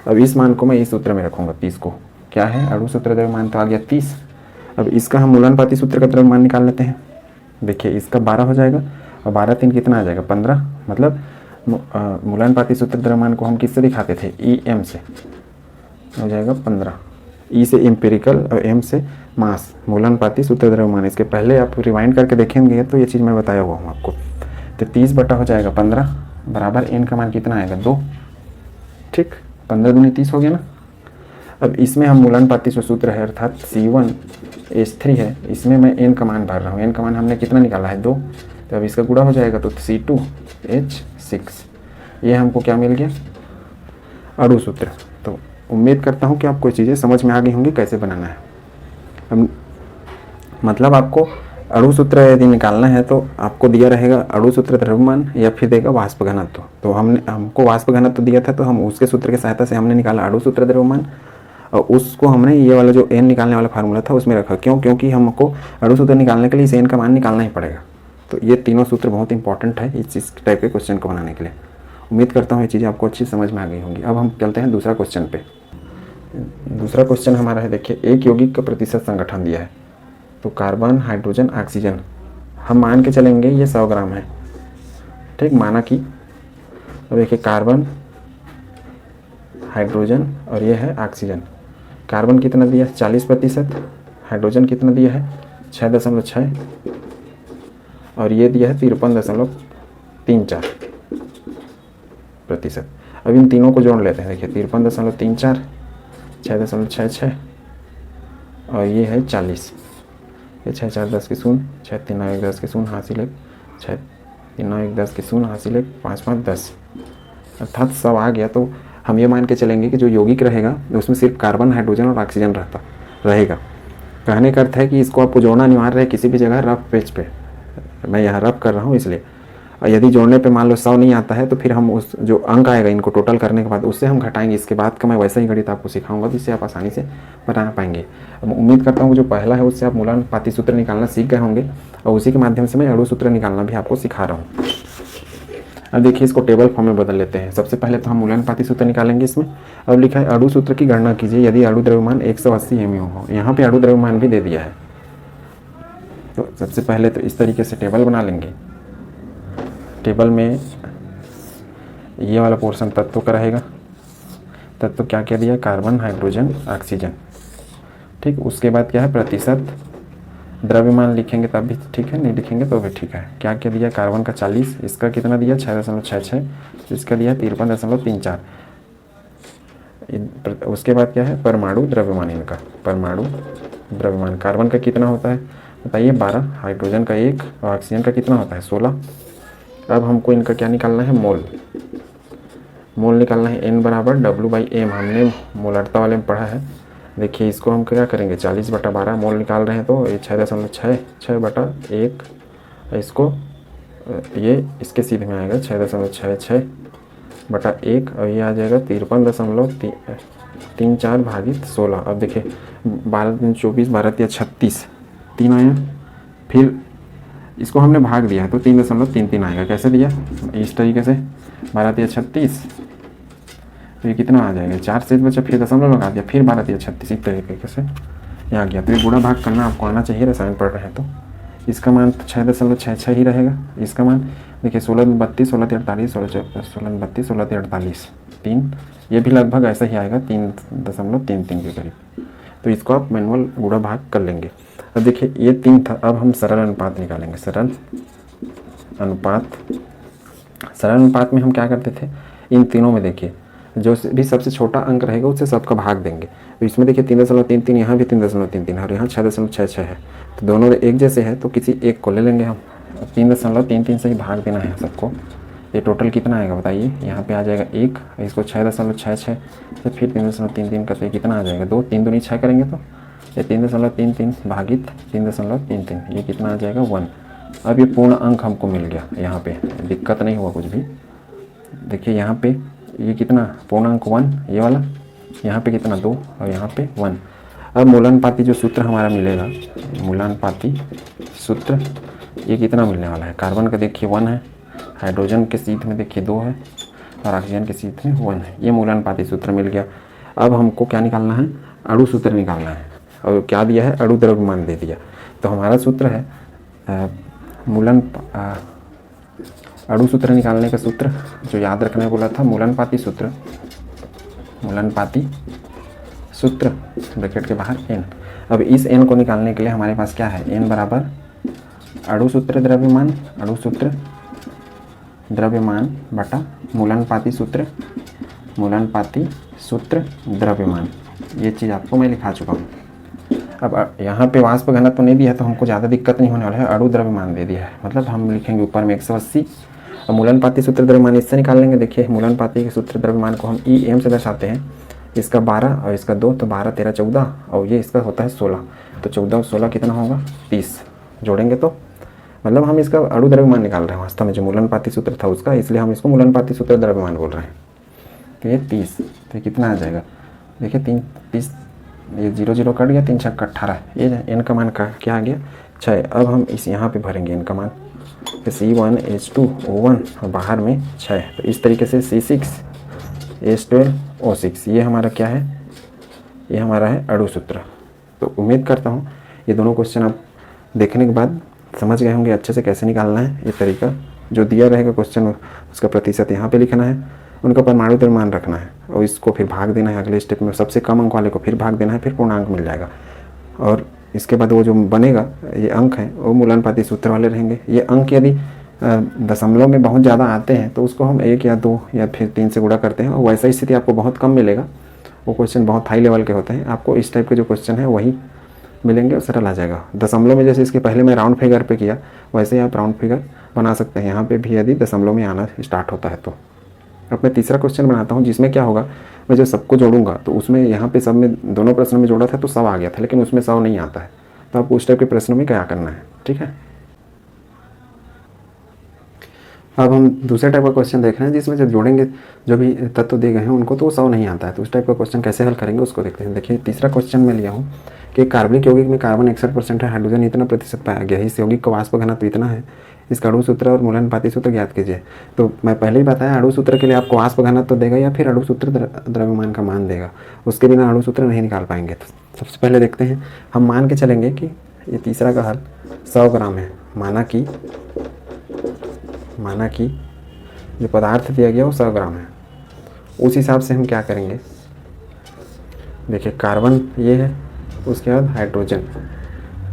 अब इस मान को मैं इस सूत्र में रखूँगा, 30 को क्या है अणु सूत्र द्रव्यमान तो आ गया 30। अब इसका हम मूलानुपाती सूत्र का द्रव्यमान निकाल लेते हैं। देखिए इसका 12 हो जाएगा और 12 3 कितना आ जाएगा 15। मतलब मूलानुपाती सूत्र द्रव्यमान को हम किससे दिखाते थे, ई एम से, हो जाएगा 15। ई से एम्पिरिकल और एम से मास, मूलानुपाती सूत्र द्रव्यमान। इसके पहले आप रिवाइंड करके देखेंगे तो ये चीज़ मैं बताया हुआ हूँ आपको। तो 30 बटा हो जाएगा 15 बराबर एन का मान कितना आएगा 2। ठीक, 15 दूनी 30 हो गया ना। अब इसमें हम मूलानुपाती जो सूत्र है अर्थात C1H3 है, इसमें मैं एन का मान भर रहा हूँ। एन का मान हमने कितना निकाला है 2, तो अब इसका गुणा हो जाएगा तो C2H6। ये हमको क्या मिल गया, अणु सूत्र। तो उम्मीद करता हूँ कि आपको ये चीज़ें समझ में आ गई होंगी कैसे बनाना है। अब मतलब आपको अणु सूत्र यदि निकालना है तो आपको दिया रहेगा अणु सूत्र द्रव्यमान या फिर देगा वाष्प घनत्व। तो हमको वाष्प घनत्व दिया था तो हम उसके सूत्र की सहायता से हमने निकाला अणु सूत्र द्रव्यमान, और उसको हमने ये वाला जो एन निकालने वाला फार्मूला था उसमें रखा। क्यों, क्योंकि हमको अणु सूत्र निकालने के लिए इस एन का मान निकालना ही पड़ेगा। तो ये तीनों सूत्र बहुत इंपॉर्टेंट है इस टाइप के क्वेश्चन को बनाने के लिए। उम्मीद करता हूँ ये चीज़ें आपको अच्छी समझ में आ गई होंगी। अब हम चलते हैं दूसरा क्वेश्चन पे। दूसरा क्वेश्चन हमारा है, देखिए एक यौगिक का प्रतिशत संगठन दिया है। तो कार्बन, हाइड्रोजन, ऑक्सीजन, हम मान के चलेंगे ये 100 ग्राम है। ठीक, माना कि अब देखिए कार्बन, हाइड्रोजन और ये है ऑक्सीजन। कार्बन कितना दिया है 40%, हाइड्रोजन कितना दिया है 6.6 और ये दिया है 53.34%। अब इन तीनों को जोड़ लेते हैं। देखिए 53.34, 6.66 और ये है 40। ये 6 4 10 के शून्य, 6 3 9 1 10 के शून्य हासिल 1, 6 3 9 1 10 के शून्य हासिल 1, 5 5 10 अर्थात 100 आ गया। तो हम ये मान के चलेंगे कि जो यौगिक रहेगा उसमें सिर्फ कार्बन, हाइड्रोजन और ऑक्सीजन रहेगा। कहने का अर्थ है कि इसको आपको जोड़ना अनिवार्य है किसी भी जगह रफ पेज पे। मैं यहाँ रफ कर रहा हूँ इसलिए। और यदि जोड़ने पे मान लो 100 नहीं आता है तो फिर हम उस जो अंक आएगा इनको टोटल करने के बाद उससे हम घटाएंगे। इसके बाद का मैं वैसा ही गणित आपको सिखाऊंगा जिससे आप आसानी से बना पाएंगे। अब उम्मीद करता हूँ जो पहला है उससे आप मूलानुपाती सूत्र निकालना सीख गए होंगे और उसी के माध्यम से मैं अणु सूत्र निकालना भी आपको सिखा रहा हूँ। अब देखिए इसको टेबल फॉर्म में बदल लेते हैं। सबसे पहले तो हम मूलानुपाती सूत्र निकालेंगे इसमें। अब लिखा है अणु सूत्र की गणना कीजिए यदि अणु द्रव्यमान 180 mu हो। यहाँ पे अणु द्रव्यमान भी दे दिया है। तो सबसे पहले तो इस तरीके से टेबल बना लेंगे। टेबल में ये वाला पोर्शन तत्व का रहेगा। तत्व क्या क्या दिया, कार्बन, हाइड्रोजन, ऑक्सीजन। ठीक, उसके बाद क्या है प्रतिशत, द्रव्यमान लिखेंगे तब भी ठीक है, नहीं लिखेंगे तो भी ठीक है। क्या क्या दिया, कार्बन का 40, इसका कितना दिया 6.66, इसका दिया 53.34। उसके बाद क्या है परमाणु द्रव्यमान, इनका परमाणु द्रव्यमान। कार्बन का कितना होता है बताइए 12, हाइड्रोजन का 1 और ऑक्सीजन का कितना होता है 16। अब हमको इनका क्या निकालना है मोल निकालना है। N बराबर W/m, हमने मोलरता वाले में पढ़ा है। देखिए इसको हम क्या करेंगे 40/12 मोल निकाल रहे हैं तो ये 6.66/1, इसको ये इसके सीधे में आएगा 6.66/1 और ये आ जाएगा 53.34 भागित 16। अब देखिए 12 दिन 24, 12 या 36, 3 आया। फिर इसको हमने भाग दिया है तो 3.33 आएगा। कैसे दिया, इस तरीके से 12 या 36, तो ये कितना आ जाएगा 4 से बचा, फिर दशमलव लगा दिया, फिर 12 या 36, इस तरीके से ये आ गया। तो ये गुणा भाग करना आपको आना चाहिए, रसायन पढ़ रहे हैं तो। इसका मान 6.66 ही रहेगा। इसका मान देखिए 16 32, 16 48, 16 32, 16 48, 3, ये भी लगभग ऐसा ही आएगा 3.33 के करीब। तो इसको आप मैनुअल गुणा भाग कर लेंगे। अब देखिए ये 3 था। अब हम सरल अनुपात निकालेंगे। सरल अनुपात में हम क्या करते थे, इन तीनों में देखिए जो भी सबसे छोटा अंक रहेगा उससे सबका भाग देंगे। तो इसमें देखिए 3.33, यहाँ भी 3.33 और यहाँ 6.66 है, तो दोनों एक जैसे है तो किसी एक को ले लेंगे हम। 3.33 से ही भाग देना है सबको। ये टोटल कितना आएगा बताइए, यहाँ पे आ जाएगा 1, इसको 6.66 से फिर 3.33 करते कितना आ जाएगा 2, 3 दूनी 6 करेंगे तो ये 3.33 भागित 3.33, ये कितना आ जाएगा 1। अब ये पूर्ण अंक हमको मिल गया, यहाँ पे दिक्कत नहीं हुआ कुछ भी। देखिए यहाँ पे ये कितना पूर्णांक 1, ये वाला यहाँ पे कितना 2 और यहाँ पे 1। अब मूलानुपाती जो सूत्र हमारा मिलेगा, मूलानुपाती सूत्र ये कितना मिलने वाला है, कार्बन का देखिए 1 है, हाइड्रोजन के सीध में देखिए 2 है और ऑक्सीजन के सीध में 1 है। ये मूलानुपाती सूत्र मिल गया। अब हमको क्या निकालना है, अणु सूत्र निकालना है। और क्या दिया है, अणु द्रव्यमान दे दिया। तो हमारा सूत्र है अणु सूत्र निकालने का सूत्र जो याद रखने बोला था, मूलानुपाती सूत्र, मूलानुपाती सूत्र ब्रैकेट के बाहर n। अब इस n को निकालने के लिए हमारे पास क्या है, n बराबर अणु सूत्र द्रव्यमान, अणु सूत्र द्रव्यमान बटा मूलानुपाती सूत्र, मूलानुपाती सूत्र द्रव्यमान। ये चीज़ आपको मैं लिखा चुका हूँ। अब यहाँ पे वाष्प घनत्व तो नहीं दिया है तो हमको ज़्यादा दिक्कत नहीं होने वाला है, अणु द्रव्यमान दे दिया है, मतलब हम लिखेंगे ऊपर में 180। और मूलानुपाती सूत्र द्रव्यमान इससे निकाल लेंगे। देखिए मूलानुपाती के सूत्र द्रव्यमान को हम EM से दर्शाते हैं, इसका 12 और इसका 2 तो 12 13 14 और ये इसका होता है 16, तो 14 और 16 कितना होगा 30, जोड़ेंगे तो मतलब हम इसका अणु द्रव्यमान निकाल रहे हैं वास्तव में, जो मूलानुपाती सूत्र था उसका, इसलिए हम इसको मूलानुपाती सूत्र द्रव्यमान बोल रहे हैं। तो ये 30, तो ये कितना आ जाएगा, देखिए 30, ये 0 0 कट गया, 3 6 18, ये n का मान का क्या आ गया 6। अब हम इस यहाँ पे भरेंगे n का मान, तो C1H2O1 और बाहर में 6, तो इस तरीके से C6H12O6 ये हमारा क्या है, ये हमारा है अणु सूत्र। तो उम्मीद करता हूँ ये दोनों क्वेश्चन आप देखने के बाद समझ गए होंगे अच्छे से कैसे निकालना है। ये तरीका जो दिया रहेगा क्वेश्चन उसका प्रतिशत यहाँ पे लिखना है, उनका परमाणु द्रव्यमान रखना है और इसको फिर भाग देना है अगले स्टेप में, सबसे कम अंक वाले को फिर भाग देना है, फिर पूर्णांक मिल जाएगा। और इसके बाद वो जो बनेगा ये अंक हैं वो मूलानुपाती सूत्र वाले रहेंगे। ये अंक यदि दशमलव में बहुत ज़्यादा आते हैं तो उसको हम 1 या 2 या फिर 3 से गुणा करते हैं, और वैसा स्थिति आपको बहुत कम मिलेगा, वो क्वेश्चन बहुत हाई लेवल के होते हैं। आपको इस टाइप के जो क्वेश्चन है वही मिलेंगे और सरल आ जाएगा। दशमलव में जैसे इसके पहले मैं राउंड फिगर पे किया वैसे ही आप राउंड फिगर बना सकते हैं यहाँ पे भी, यदि दशमलव में आना स्टार्ट होता है तो। अब मैं तीसरा क्वेश्चन बनाता हूँ जिसमें क्या होगा, मैं जब सबको जोड़ूंगा तो उसमें यहाँ पे सब में दोनों प्रश्न में जोड़ा था तो 100 आ गया था, लेकिन उसमें 100 नहीं आता है, तो आपको उस टाइप के प्रश्नों में क्या करना है, ठीक है। अब हम दूसरे टाइप का क्वेश्चन देख रहे हैं जिसमें जब जोड़ेंगे जो भी तत्व दिए गए हैं उनको तो 100 नहीं आता है, तो उस टाइप का क्वेश्चन कैसे हल करेंगे उसको देखते हैं। देखिए तीसरा क्वेश्चन में लिया हूँ कि कार्बनिक यौगिक में कार्बन 61% है, हाइड्रोजन इतना प्रतिशत पाया गया है, इस यौगिक का वाष्प घनत्व इतना है, इसका अणु सूत्र और मूलानुपाती सूत्र ज्ञात कीजिए। तो मैं पहले ही बताया अणु सूत्र के लिए आपको वाष्प घनत्व देगा या फिर अणु सूत्र द्रव्यमान का मान देगा, उसके बिना अणु सूत्र नहीं निकाल पाएंगे। तो सबसे पहले देखते हैं, हम मान के चलेंगे कि ये तीसरा का हल 100 ग्राम है, माना कि जो पदार्थ दिया गया वो 100 ग्राम है। उस हिसाब से हम क्या करेंगे, देखिए कार्बन ये है, उसके बाद हाइड्रोजन,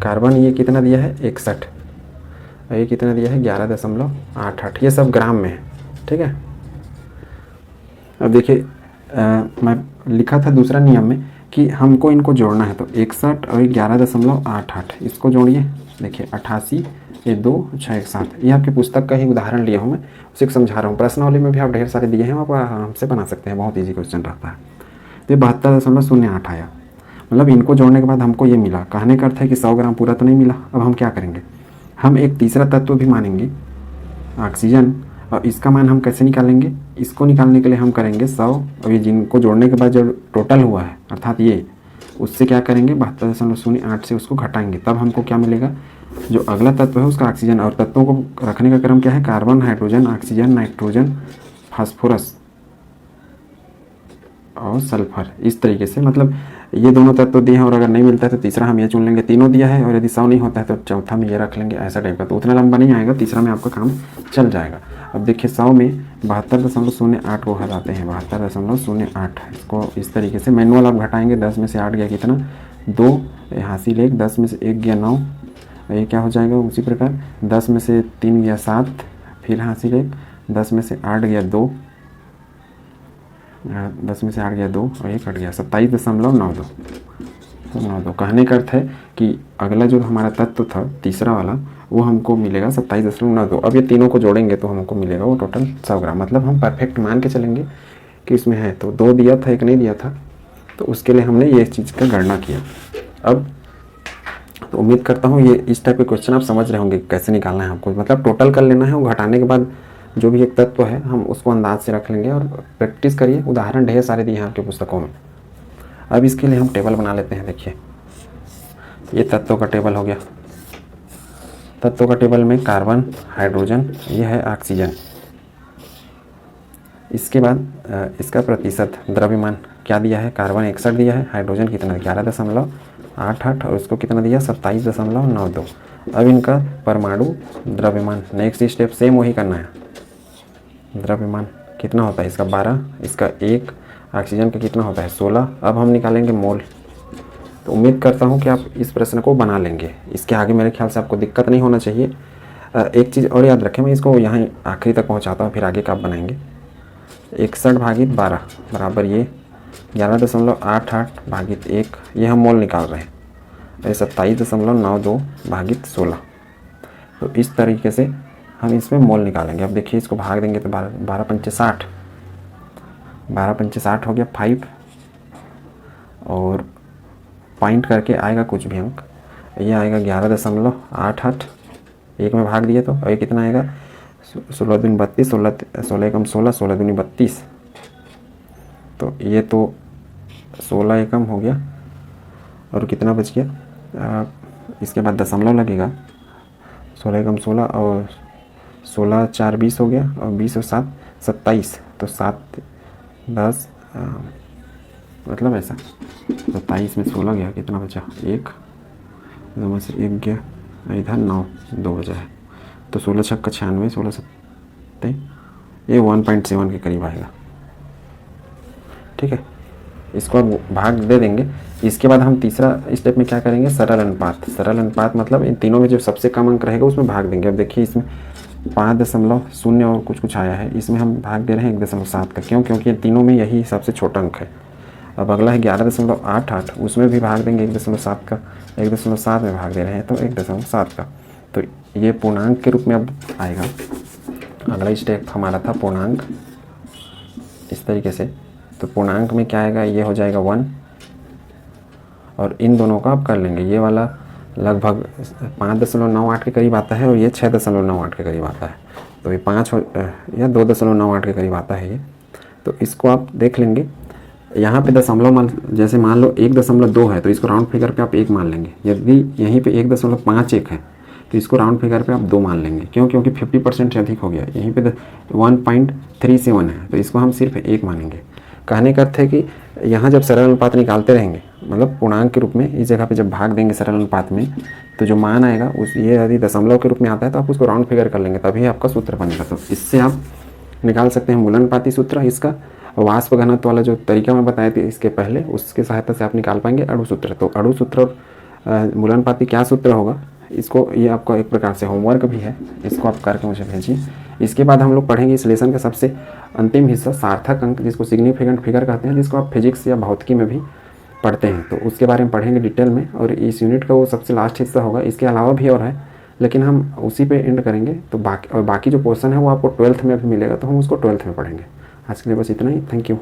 कार्बन ये कितना दिया है 61 और ये कितना दिया है 11.88, ये सब ग्राम में है, ठीक है। अब देखिए मैं लिखा था दूसरा नियम में कि हमको इनको जोड़ना है, तो 61 और 11.88 इसको जोड़िए, देखिए 88 ये 2 6 7, ये आपकी पुस्तक का ही उदाहरण लिया हूँ मैं, उसी को समझा रहा हूँ। प्रश्नावली में भी आप ढेर सारे दिए हैं, आप आराम से बना सकते हैं, बहुत ईजी क्वेश्चन रहता है। तो ये 72.08 आया, मतलब इनको जोड़ने के बाद हमको ये मिला। कहने का अर्थ है कि 100 ग्राम पूरा तो नहीं मिला। अब हम क्या करेंगे, हम एक तीसरा तत्व भी मानेंगे ऑक्सीजन, और इसका मान हम कैसे निकालेंगे, इसको निकालने के लिए हम करेंगे 100 और ये जिनको जोड़ने के बाद जो टोटल हुआ है अर्थात ये, उससे क्या करेंगे 72.08 से उसको घटाएंगे, तब हमको क्या मिलेगा, जो अगला तत्व है उसका ऑक्सीजन। और तत्वों को रखने का क्रम क्या है, carbon, hydrogen, oxygen, nitrogen, phosphorus और सल्फर, इस तरीके से। मतलब ये दोनों तत्व दिए हैं और अगर नहीं मिलता है तो तीसरा हम ये चुन लेंगे, तीनों दिया है, और यदि 100 नहीं होता है तो चौथा में ये रख लेंगे, ऐसा टाइप का। तो उतना लंबा नहीं आएगा, तीसरा में आपका काम चल जाएगा। अब देखिए 100 में 72.08 को हटाते हैं, 72.08, इसको इस तरीके से मैनुअल आप घटाएंगे, 10 में से 8 गया कितना 2, हासिल 1, 10 में से 1 गया 9, ये क्या हो जाएगा उसी प्रकार 10 में से 3 गया 7, फिर हासिल 1, 10 में से 8 गया 2, 10 में से 8 गया 2 और ये कट गया 27.92। कहने का अर्थ है कि अगला जो हमारा तत्व था तीसरा वाला वो हमको मिलेगा 27.92। अब ये तीनों को जोड़ेंगे तो हमको मिलेगा वो टोटल 100 ग्राम। मतलब हम परफेक्ट मान के चलेंगे कि इसमें है, तो 2 दिया था 1 नहीं दिया था, तो उसके लिए हमने ये चीज़ का गणना किया। अब तो उम्मीद करता हूँ ये इस टाइप के क्वेश्चन आप समझ रहे होंगे कैसे निकालना है आपको, मतलब टोटल कर लेना है और घटाने के बाद जो भी एक तत्व है हम उसको अंदाज से रख लेंगे और प्रैक्टिस करिए। उदाहरण ढेर सारे दिए हैं आपके पुस्तकों में, अब इसके लिए हम टेबल बना लेते हैं। देखिए ये तत्वों का टेबल हो गया। तत्वों का टेबल में कार्बन, हाइड्रोजन, ये है ऑक्सीजन। इसके बाद इसका प्रतिशत द्रव्यमान क्या दिया है, कार्बन 61 दिया है, हाइड्रोजन कितना 11.88 और इसको कितना दिया 27.92। अब इनका परमाणु द्रव्यमान, नेक्स्ट स्टेप सेम वही करना है। द्रव्यमान कितना होता है इसका 12, इसका 1, ऑक्सीजन का कितना होता है 16। अब हम निकालेंगे मोल। तो उम्मीद करता हूँ कि आप इस प्रश्न को बना लेंगे। इसके आगे मेरे ख्याल से आपको दिक्कत नहीं होना चाहिए। एक चीज़ और याद रखें, मैं इसको यहाँ आखिरी तक पहुँचाता हूँ, फिर आगे का आप बनाएंगे। 61 भागित 12 बराबर ये 11.88 भागित 1, ये हम मोल निकाल रहे हैं। ये 27.92 भागित 16। तो इस तरीके से हम इसमें मोल निकालेंगे। अब देखिए इसको भाग देंगे तो 12 पंचे 60, 12 पंचे 60 हो गया 5, और पॉइंट करके आएगा कुछ भी अंक, ये आएगा 11.88, 1 में भाग दिए तो ये कितना आएगा 16 दूनी 32, 16 एकम 16, 16 दूनी 32। तो ये तो 16 एकम हो गया और कितना बच गया, इसके बाद दशमलव लगेगा, 16 एकम 16 और 16 4 20 हो गया और 20 और 7 27। तो 7 10 मतलब ऐसा 27 में 16 गया, कितना बचा 1, 2 से 1 गया, इधर 9 2 बचा है। तो 16 छक्का 96, 16 7, ये 1.7 के करीब आएगा। ठीक है, इसको अब भाग दे देंगे। इसके बाद हम तीसरा स्टेप में क्या करेंगे, सरल अनुपात। सरल अनुपात मतलब इन तीनों में जो सबसे कम अंक रहेगा उसमें भाग देंगे। अब देखिए इसमें 5.0 और कुछ आया है, इसमें हम भाग दे रहे हैं 1.7 का। क्यों? क्योंकि तीनों में यही सबसे छोटा अंक है। अब अगला है 11.88, उसमें भी भाग देंगे 1.7 का, 1.7 में भाग दे रहे हैं तो 1.7 का। तो ये पूर्णांक के रूप में अब आएगा। अगला स्टेप हमारा था पूर्णांक, इस तरीके से। तो पूर्णांक में क्या आएगा, ये हो जाएगा 1, और इन दोनों का आप कर लेंगे। ये वाला लगभग 5.98 के करीब आता है और ये 6.98 के करीब आता है। तो ये 5 या 2.98 के करीब आता है ये। तो इसको आप देख लेंगे। यहाँ पे दशमलव जैसे मान लो 1.2 है तो इसको राउंड फिगर पे आप 1 मान लेंगे। यदि यहीं पे 1.51 है तो इसको राउंड फिगर पे आप 2 मान लेंगे। क्यों? क्योंकि 50% से अधिक हो गया। यहीं पे 1.37 है तो इसको हम सिर्फ 1 मानेंगे। कहने का अर्थ है कि यहाँ जब सरल अनुपात निकालते रहेंगे, मतलब पूर्णांक के रूप में, इस जगह पे जब भाग देंगे सरल अनुपात में, तो जो मान आएगा उस ये यदि दशमलव के रूप में आता है तो आप उसको राउंड फिगर कर लेंगे, तभी आपका सूत्र बनेगा। तो इससे आप निकाल सकते हैं मूलानुपाती सूत्र। इसका वाष्प घनत्व वाला जो तरीका मैं बताया था इसके पहले, उसके सहायता से आप निकाल पाएंगे अणु सूत्र। तो अणु सूत्र और मूलानुपाती क्या सूत्र होगा, इसको ये आपको एक प्रकार से होमवर्क भी है, इसको आप करके मुझे भेजिए। इसके बाद हम लोग पढ़ेंगे इस लेसन का सबसे अंतिम हिस्सा, सार्थक अंक, जिसको सिग्निफिकेंट फिगर कहते हैं, जिसको आप फिजिक्स या भौतिकी में भी पढ़ते हैं। तो उसके बारे में पढ़ेंगे डिटेल में, और इस यूनिट का वो सबसे लास्ट हिस्सा होगा। इसके अलावा भी और है, लेकिन हम उसी पे एंड करेंगे। तो बाकी जो पोर्शन है वो आपको 12th में भी मिलेगा, तो हम उसको 12th में पढ़ेंगे। आज के लिए बस इतना ही। Thank you.